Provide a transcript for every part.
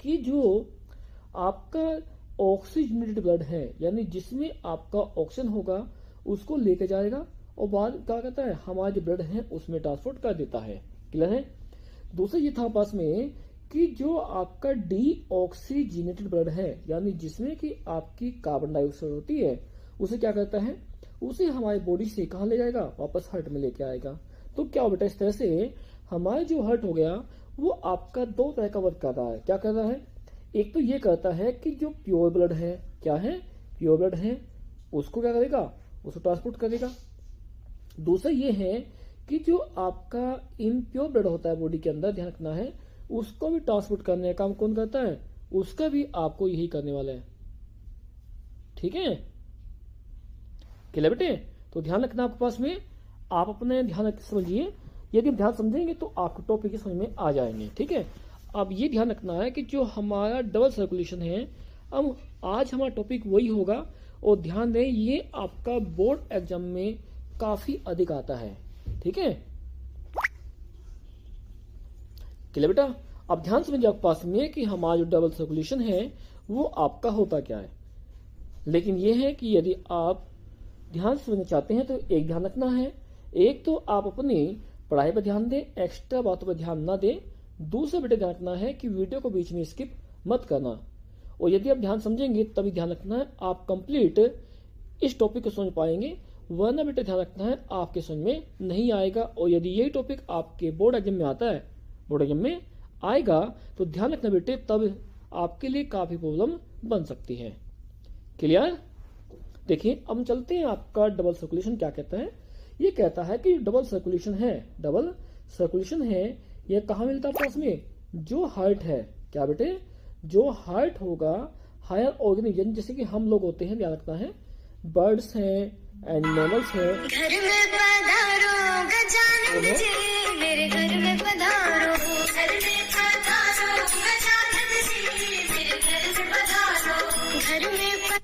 कि जो आपका ऑक्सीजनेटेड ब्लड है, यानी जिसमें आपका ऑक्सीजन होगा, उसको लेके जाएगा और बाद क्या कहता है, हमारा जो ब्लड है उसमें ट्रांसपोर्ट कर देता है। क्लियर है। दूसरा ये था पास में कि जो आपका डीऑक्सीजनेटेड ब्लड है, यानी जिसमें कि आपकी कार्बन डाइऑक्साइड होती है, उसे क्या करता है, उसे हमारी बॉडी से कहाँ ले जाएगा, वापस हार्ट में लेके आएगा। तो क्या हो बेटा, इस तरह से हमारा जो हार्ट हो गया वो आपका दो तरह का वर्क कर रहा है। क्या कर रहा है, एक तो ये करता है कि जो प्योर ब्लड है, क्या है, प्योर ब्लड है, उसको क्या करेगा, उसको ट्रांसपोर्ट करेगा। दूसरा ये है कि जो आपका इम्प्योर ब्लड होता है बॉडी के अंदर, ध्यान रखना है, उसको भी ट्रांसपोर्ट करने का काम कौन करता है, उसका भी आपको यही करने वाला है। ठीक है, क्लियर बेटे। तो ध्यान रखना आपके पास में, आप अपने ध्यान रख समझिए, यदि ध्यान समझेंगे तो आपको टॉपिक समझ में आ जाएंगे। ठीक है, अब ये ध्यान रखना है कि जो हमारा डबल सर्कुलेशन है, अब आज हमारा टॉपिक वही होगा, और ध्यान दें ये आपका बोर्ड एग्जाम में काफी अधिक आता है। ठीक है, क्लियर बेटा। अब ध्यान समझिए आपके पास में कि हमारा जो डबल सर्कुलेशन है वो आपका होता क्या है। लेकिन यह है कि यदि आप ध्यान समझना चाहते हैं तो एक ध्यान रखना है, एक तो आप अपनी पढ़ाई पर ध्यान दें, एक्स्ट्रा बातों पर ध्यान ना दें। दूसरा बेटे ध्यान रखना है कि वीडियो को बीच में स्किप मत करना, और यदि आप ध्यान समझेंगे तभी ध्यान रखना है आप कंप्लीट इस टॉपिक को समझ पाएंगे, वरना बेटे ध्यान रखना है आपके समझ में नहीं आएगा। और यदि यही टॉपिक आपके बोर्ड एग्जाम में आता है, बोर्ड एग्जाम में आएगा, तो ध्यान रखना बेटे तब आपके लिए काफी प्रॉब्लम बन सकती है। क्लियर। देखिए अब हम चलते हैं, आपका डबल सर्कुलेशन क्या कहता है। ये कहता है कि डबल सर्कुलेशन है, डबल सर्कुलेशन है, ये कहाँ मिलता है पास में, जो हार्ट है, क्या बेटे, जो हार्ट होगा, हायर ऑर्गेनिज्म, जैसे कि हम लोग होते हैं, ध्यान रखना है, बर्ड्स हैं, एनिमल्स हैं। घर में पधारो गजानन जी, मेरे घर में पधारो, घर में पधारो गजानन जी, मेरे घर में पधारो, घर में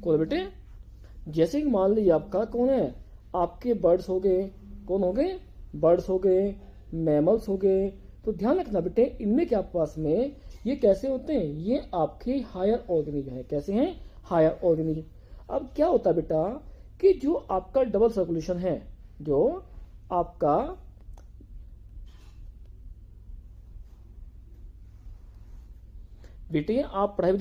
कौन बेटे, जैसे कि मान लीजिए आपका कौन है, आपके बर्ड्स हो गए, कौन हो गए, बर्ड्स हो गए, मैमल्स हो गए। तो ध्यान रखना बेटे इनमें क्या आपके पास में ये कैसे होते हैं, ये आपके हायर ऑर्गेनिज्म है। कैसे हैं, हायर ऑर्गेनिज्म। अब क्या होता है बेटा कि जो आपका डबल सर्कुलेशन है, जो आपका बेटे आप पढ़ाई